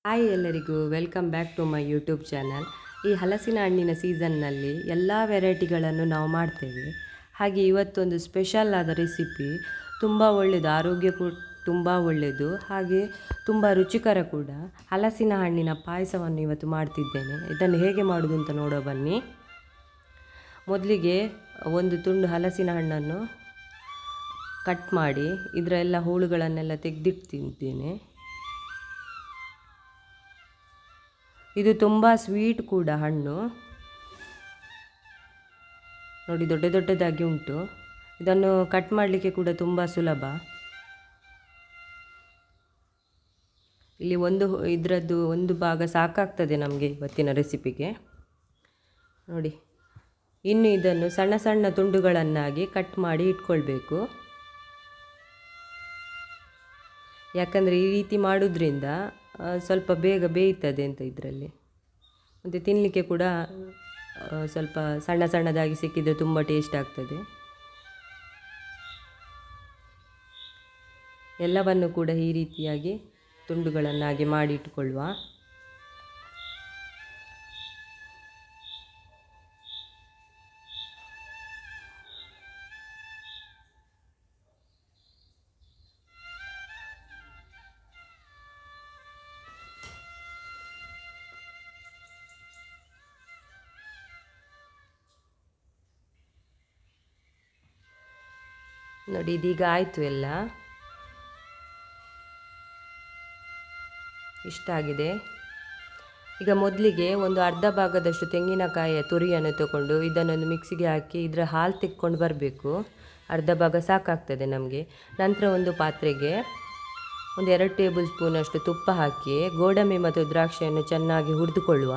Hi ಎಲ್ಲರಿಗೂ welcome back to my YouTube channel. ಈ ಹಲಸಿನ ಹಣ್ಣಿನ ಸೀಸನ್ನಲ್ಲಿ ಎಲ್ಲ ವೆರೈಟಿಗಳನ್ನು ನಾವು ಮಾಡ್ತೇವೆ. ಹಾಗೆ ಇವತ್ತೊಂದು ಸ್ಪೆಷಲ್ ಆದ ರೆಸಿಪಿ, ತುಂಬ ಒಳ್ಳೆಯದು, ಆರೋಗ್ಯಕ್ಕೂ ತುಂಬ ಒಳ್ಳೆಯದು, ಹಾಗೆ ತುಂಬ ರುಚಿಕರ ಕೂಡ. ಹಲಸಿನ ಹಣ್ಣಿನ ಪಾಯಸವನ್ನು ಇವತ್ತು ಮಾಡ್ತಿದ್ದೇನೆ. ಇದನ್ನು ಹೇಗೆ ಮಾಡೋದು ಅಂತ ನೋಡೋ ಬನ್ನಿ. ಮೊದಲಿಗೆ ಒಂದು ತುಂಡು ಹಲಸಿನ ಹಣ್ಣನ್ನು ಕಟ್ ಮಾಡಿ ಇದರ ಎಲ್ಲ ಹೂಳುಗಳನ್ನೆಲ್ಲ ತೆಗೆದಿಟ್ಟಿದ್ದೇನೆ. ಇದು ತುಂಬ ಸ್ವೀಟ್ ಕೂಡ ಹಣ್ಣು, ನೋಡಿ ದೊಡ್ಡ ದೊಡ್ಡದಾಗಿ ಉಂಟು. ಇದನ್ನು ಕಟ್ ಮಾಡಲಿಕ್ಕೆ ಕೂಡ ತುಂಬ ಸುಲಭ. ಇಲ್ಲಿ ಇದರದ್ದು ಒಂದು ಭಾಗ ಸಾಕಾಗ್ತದೆ ನಮಗೆ ಇವತ್ತಿನ ರೆಸಿಪಿಗೆ. ನೋಡಿ, ಇನ್ನು ಇದನ್ನು ಸಣ್ಣ ಸಣ್ಣ ತುಂಡುಗಳನ್ನಾಗಿ ಕಟ್ ಮಾಡಿ ಇಟ್ಕೊಳ್ಬೇಕು. ಯಾಕಂದರೆ ಈ ರೀತಿ ಮಾಡೋದ್ರಿಂದ ಸ್ವಲ್ಪ ಬೇಗ ಬೇಯ್ತದೆ ಅಂತ ಇದರಲ್ಲಿ. ಮತ್ತು ತಿನ್ನಲಿಕ್ಕೆ ಕೂಡ ಸ್ವಲ್ಪ ಸಣ್ಣ ಸಣ್ಣದಾಗಿ ಸಿಕ್ಕಿದರೆ ತುಂಬ ಟೇಸ್ಟ್ ಆಗ್ತದೆ. ಎಲ್ಲವನ್ನು ಕೂಡ ಈ ರೀತಿಯಾಗಿ ತುಂಡುಗಳನ್ನಾಗಿ ಮಾಡಿ ಇಟ್ಕೊಳ್ಳುವ. ನೋಡಿ, ಇದೀಗ ಆಯಿತು, ಎಲ್ಲ ಇಷ್ಟ ಆಗಿದೆ. ಈಗ ಮೊದಲಿಗೆ ಒಂದು ಅರ್ಧ ಭಾಗದಷ್ಟು ತೆಂಗಿನಕಾಯಿಯ ತುರಿಯನ್ನು ತಗೊಂಡು ಇದನ್ನೊಂದು ಮಿಕ್ಸಿಗೆ ಹಾಕಿ ಇದರ ಹಾಲು ತೆಕ್ಕೊಂಡು ಬರಬೇಕು. ಅರ್ಧ ಭಾಗ ಸಾಕಾಗ್ತದೆ ನಮಗೆ. ನಂತರ ಒಂದು ಪಾತ್ರೆಗೆ ಒಂದು 2 ಟೇಬಲ್ ಸ್ಪೂನಷ್ಟು ತುಪ್ಪ ಹಾಕಿ ಗೋಡಂಬಿ ಮತ್ತು ದ್ರಾಕ್ಷಿಯನ್ನು ಚೆನ್ನಾಗಿ ಹುರಿದುಕೊಳ್ಳುವ.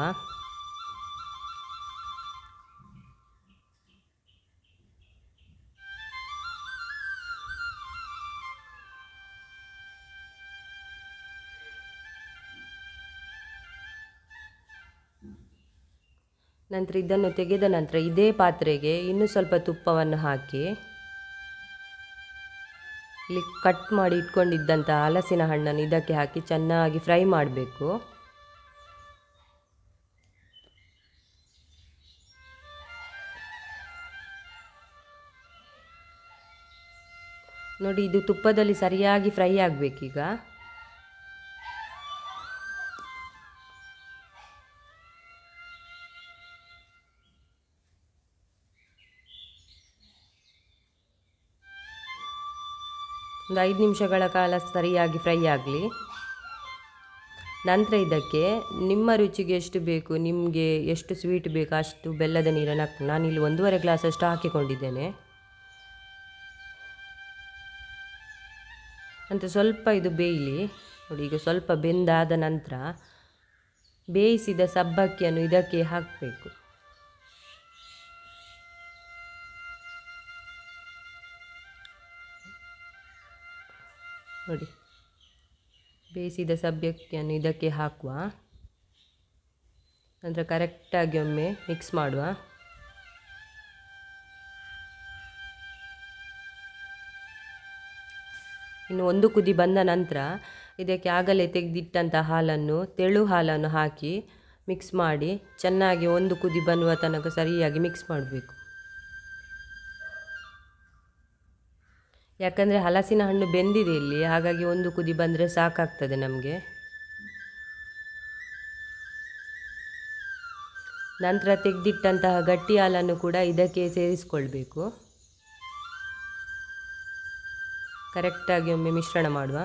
ನಂತರ ಇದನ್ನು ತೆಗೆದ ನಂತರ ಇದೇ ಪಾತ್ರೆಗೆ ಇನ್ನೂ ಸ್ವಲ್ಪ ತುಪ್ಪವನ್ನು ಹಾಕಿ ಇಲ್ಲಿ ಕಟ್ ಮಾಡಿ ಇಟ್ಕೊಂಡಿದ್ದಂಥ ಹಲಸಿನ ಹಣ್ಣನ್ನು ಇದಕ್ಕೆ ಹಾಕಿ ಚೆನ್ನಾಗಿ ಫ್ರೈ ಮಾಡಬೇಕು. ನೋಡಿ, ಇದು ತುಪ್ಪದಲ್ಲಿ ಸರಿಯಾಗಿ ಫ್ರೈ ಆಗಬೇಕೀಗ. ಒಂದು 5 ನಿಮಿಷಗಳ ಕಾಲ ಸರಿಯಾಗಿ ಫ್ರೈ ಆಗಲಿ. ನಂತರ ಇದಕ್ಕೆ ನಿಮ್ಮ ರುಚಿಗೆ ಎಷ್ಟು ಬೇಕು, ನಿಮಗೆ ಎಷ್ಟು ಸ್ವೀಟ್ ಬೇಕು ಅಷ್ಟು ಬೆಲ್ಲದ ನೀರನ್ನು ನಾನಿಲ್ಲಿ 1.5 ಗ್ಲಾಸಷ್ಟು ಹಾಕಿಕೊಂಡಿದ್ದೇನೆ. ನಂತರ ಸ್ವಲ್ಪ ಇದು ಬೇಯಲಿ. ನೋಡಿ, ಈಗ ಸ್ವಲ್ಪ ಬೆಂದಾದ ನಂತರ ಬೇಯಿಸಿದ ಸಬ್ಬಕ್ಕಿಯನ್ನು ಇದಕ್ಕೆ ಹಾಕಬೇಕು. ನೋಡಿ, ಬೇಯಿಸಿದ ಸಬ್ಬಕ್ಕಿಯನ್ನು ಇದಕ್ಕೆ ಹಾಕುವ. ನಂತರ ಕರೆಕ್ಟಾಗಿ ಒಮ್ಮೆ ಮಿಕ್ಸ್ ಮಾಡುವ. ಇನ್ನು ಒಂದು ಕುದಿ ಬಂದ ನಂತರ ಇದಕ್ಕೆ ಆಗಲೇ ತೆಗೆದಿಟ್ಟಂಥ ತೆಳು ಹಾಲನ್ನು ಹಾಕಿ ಮಿಕ್ಸ್ ಮಾಡಿ ಚೆನ್ನಾಗಿ ಒಂದು ಕುದಿ ಬನ್ನುವ ತನಕ ಸರಿಯಾಗಿ ಮಿಕ್ಸ್ ಮಾಡಬೇಕು. ಯಾಕಂದರೆ ಹಲಸಿನ ಹಣ್ಣು ಬೆಂದಿದೆ ಇಲ್ಲಿ, ಹಾಗಾಗಿ ಒಂದು ಕುದಿ ಬಂದರೆ ಸಾಕಾಗ್ತದೆ ನಮಗೆ. ನಂತರ ತೆಗೆದಿಟ್ಟಂತಹ ಗಟ್ಟಿ ಹಾಲನ್ನು ಕೂಡ ಇದಕ್ಕೆ ಸೇರಿಸ್ಕೊಳ್ಬೇಕು. ಕರೆಕ್ಟಾಗಿ ಒಮ್ಮೆ ಮಿಶ್ರಣ ಮಾಡುವ.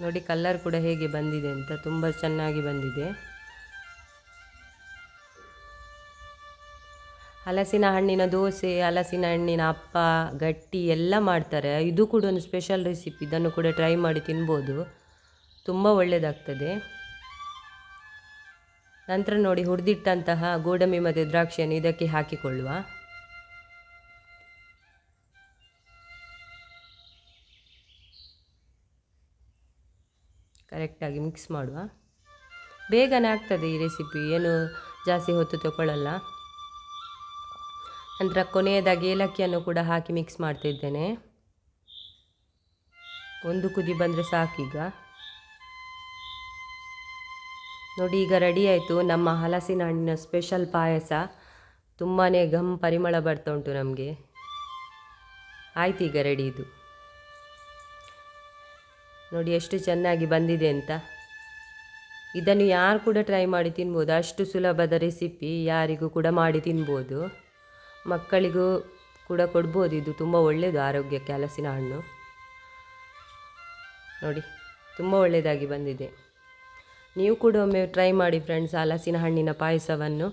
ನೋಡಿ, ಕಲರ್ ಕೂಡ ಹೇಗೆ ಬಂದಿದೆ ಅಂತ, ತುಂಬ ಚೆನ್ನಾಗಿ ಬಂದಿದೆ. ಹಲಸಿನ ಹಣ್ಣಿನ ದೋಸೆ, ಹಲಸಿನ ಹಣ್ಣಿನ ಅಪ್ಪ, ಗಟ್ಟಿ ಎಲ್ಲ ಮಾಡ್ತಾರೆ. ಇದು ಕೂಡ ಒಂದು ಸ್ಪೆಷಲ್ ರೆಸಿಪಿ. ಇದನ್ನು ಕೂಡ ಟ್ರೈ ಮಾಡಿ ತಿನ್ಬೋದು, ತುಂಬ ಒಳ್ಳೆಯದಾಗ್ತದೆ. ನಂತರ ನೋಡಿ, ಹುರಿದಿಟ್ಟಂತಹ ಗೋಡಂಬಿ ಮತ್ತು ದ್ರಾಕ್ಷಿಯನ್ನು ಇದಕ್ಕೆ ಹಾಕಿಕೊಳ್ಳುವ. ಕರೆಕ್ಟಾಗಿ ಮಿಕ್ಸ್ ಮಾಡುವ. ಬೇಗನೆ ಆಗ್ತದೆ ಈ ರೆಸಿಪಿ, ಏನು ಜಾಸ್ತಿ ಹೊತ್ತು ತಗೊಳ್ಳಲ್ಲ. ನಂತರ ಕೊನೆಯದಾಗಿ ಏಲಕ್ಕಿಯನ್ನು ಕೂಡ ಹಾಕಿ ಮಿಕ್ಸ್ ಮಾಡ್ತಿದ್ದೇನೆ. ಒಂದು ಕುದಿ ಬಂದರೆ ಸಾಕೀಗ. ನೋಡಿ ಈಗ ರೆಡಿ ಆಯಿತು ನಮ್ಮ ಹಲಸಿನ ಹಣ್ಣಿನ ಸ್ಪೆಷಲ್ ಪಾಯಸ. ತುಂಬಾ ಪರಿಮಳ ಬರ್ತಾ ಉಂಟು ನಮಗೆ. ಆಯ್ತು ಈಗ ರೆಡಿ ಇದು. ನೋಡಿ ಎಷ್ಟು ಚೆನ್ನಾಗಿ ಬಂದಿದೆ ಅಂತ. ಇದನ್ನು ಯಾರು ಕೂಡ ಟ್ರೈ ಮಾಡಿ ತಿನ್ಬೋದು. ಅಷ್ಟು ಸುಲಭದ ರೆಸಿಪಿ, ಯಾರಿಗೂ ಕೂಡ ಮಾಡಿ ತಿನ್ಬೋದು. ಮಕ್ಕಳಿಗೂ ಕೂಡ ಕೊಡ್ಬೋದು. ಇದು ತುಂಬ ಒಳ್ಳೆಯದು ಆರೋಗ್ಯಕ್ಕೆ ಹಲಸಿನ ಹಣ್ಣು. ನೋಡಿ ತುಂಬ ಒಳ್ಳೆಯದಾಗಿ ಬಂದಿದೆ. ನೀವು ಕೂಡ ಒಮ್ಮೆ ಟ್ರೈ ಮಾಡಿ ಫ್ರೆಂಡ್ಸ್ ಹಲಸಿನ ಹಣ್ಣಿನ ಪಾಯಸವನ್ನು.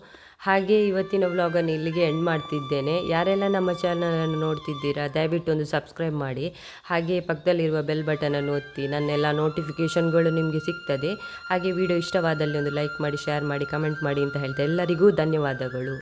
ಹಾಗೆ ಇವತ್ತಿನ ವ್ಲಾಗನ್ನು ಇಲ್ಲಿಗೆ ಎಂಡ್ ಮಾಡ್ತಿದ್ದೇನೆ. ಯಾರೆಲ್ಲ ನಮ್ಮ ಚಾನಲನ್ನು ನೋಡ್ತಿದ್ದೀರಾ ದಯವಿಟ್ಟು ಒಂದು ಸಬ್ಸ್ಕ್ರೈಬ್ ಮಾಡಿ. ಹಾಗೆ ಪಕ್ಕದಲ್ಲಿರುವ ಬೆಲ್ ಬಟನನ್ನು ಒತ್ತಿ, ನನ್ನೆಲ್ಲ ನೋಟಿಫಿಕೇಷನ್ಗಳು ನಿಮಗೆ ಸಿಗ್ತದೆ. ಹಾಗೆ ವಿಡಿಯೋ ಇಷ್ಟವಾದಲ್ಲಿ ಒಂದು ಲೈಕ್ ಮಾಡಿ, ಶೇರ್ ಮಾಡಿ, ಕಮೆಂಟ್ ಮಾಡಿ ಅಂತ ಹೇಳ್ತಾ ಎಲ್ಲರಿಗೂ ಧನ್ಯವಾದಗಳು.